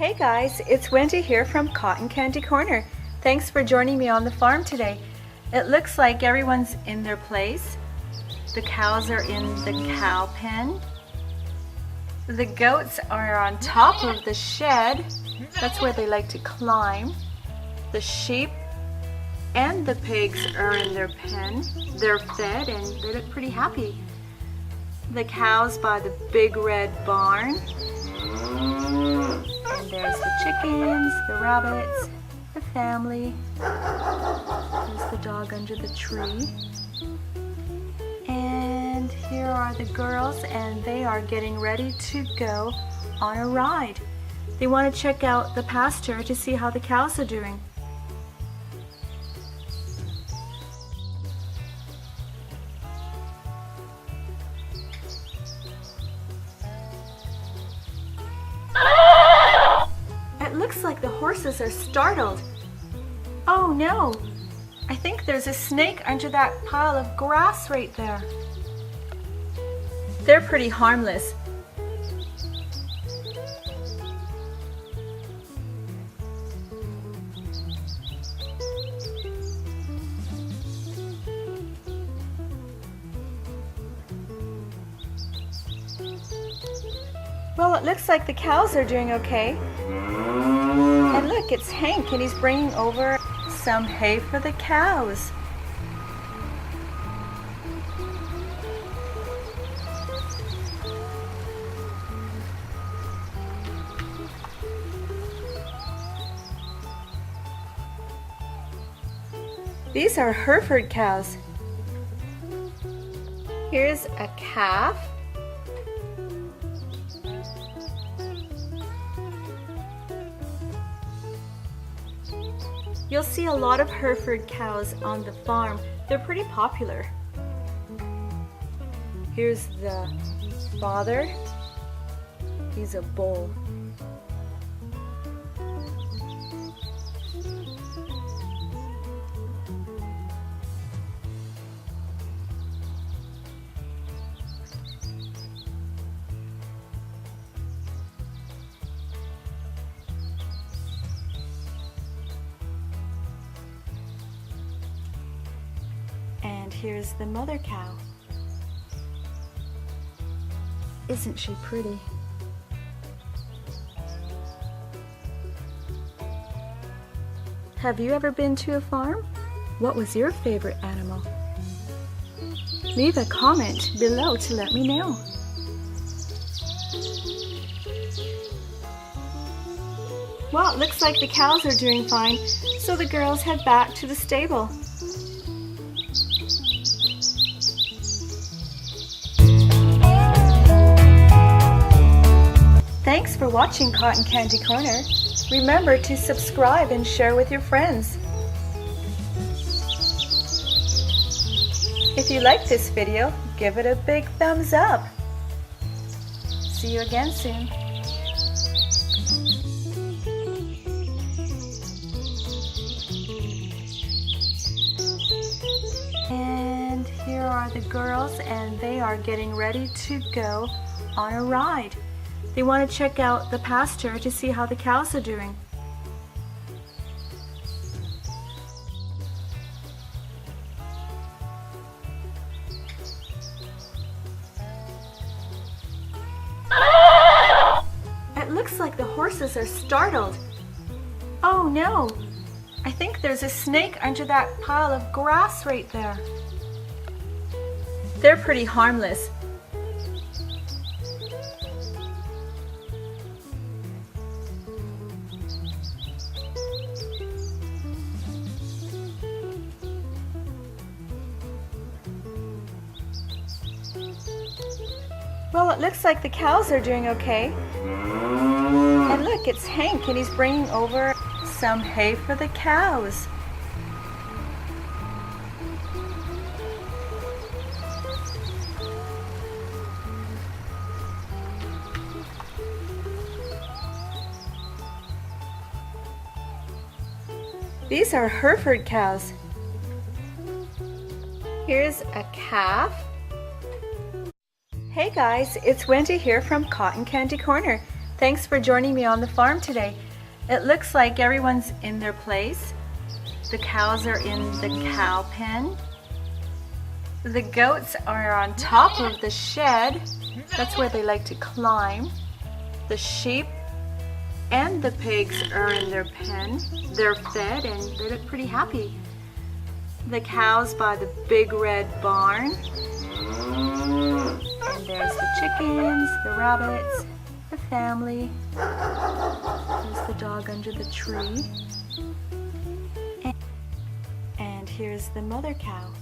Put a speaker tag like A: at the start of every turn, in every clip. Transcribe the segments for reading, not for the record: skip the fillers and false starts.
A: Hey guys, it's Wendy here from Cotton Candy Corner. Thanks for joining me on the farm today. It looks like everyone's in their place. The cows are in the cow pen. The goats are on top of the shed. That's where they like to climb. The sheep and the pigs are in their pen. They're fed and they look pretty happy. The cows by the big red barn. And there's the chickens, the rabbits, the family. There's the dog under the tree. And here are the girls, and they are getting ready to go on a ride. They want to check out the pasture to see how the cows are doing. It looks like the horses are startled. Oh no! I think there's a snake under that pile of grass right there. They're pretty harmless. Well, it looks like the cows are doing okay. And look, it's Hank, and he's bringing over some hay for the cows. These are Hereford cows. Here's a calf. You'll see a lot of Hereford cows on the farm. They're pretty popular. Here's the father. He's a bull. And here's the mother cow. Isn't she pretty? Have you ever been to a farm? What was your favorite animal? Leave a comment below to let me know. Well, it looks like the cows are doing fine, so the girls head back to the stable. Thanks for watching Cotton Candy Corner. Remember to subscribe and share with your friends. If you like this video, give it a big thumbs up. See you again soon. And here are the girls, and they are getting ready to go on a ride. They want to check out the pasture to see how the cows are doing. It looks like the horses are startled. Oh no! I think there's a snake under that pile of grass right there. They're pretty harmless. Well, it looks like the cows are doing okay. And look, it's Hank, and he's bringing over some hay for the cows. These are Hereford cows. Here's a calf. Hey guys, it's Wendy here from Cotton Candy Corner. Thanks for joining me on the farm today. It looks like everyone's in their place. The cows are in the cow pen. The goats are on top of the shed. That's where they like to climb. The sheep and the pigs are in their pen. They're fed and they look pretty happy. The cows by the big red barn. And there's the chickens, the rabbits, the family. There's the dog under the tree. And here's the mother cow.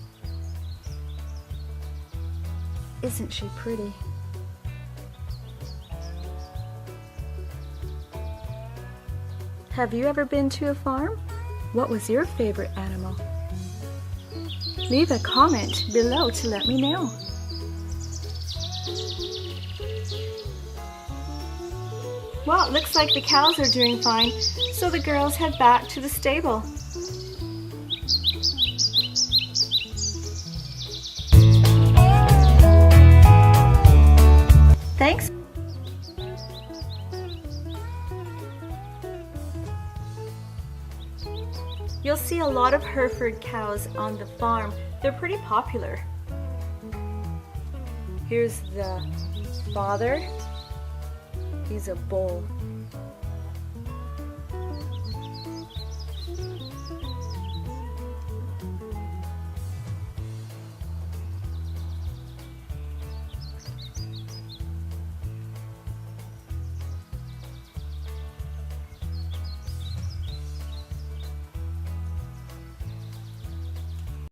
A: Isn't she pretty? Have you ever been to a farm? What was your favorite animal? Leave a comment below to let me know. Well, it looks like the cows are doing fine, so the girls head back to the stable. Thanks. You'll see a lot of Hereford cows on the farm. They're pretty popular. Here's the father. He's a bull.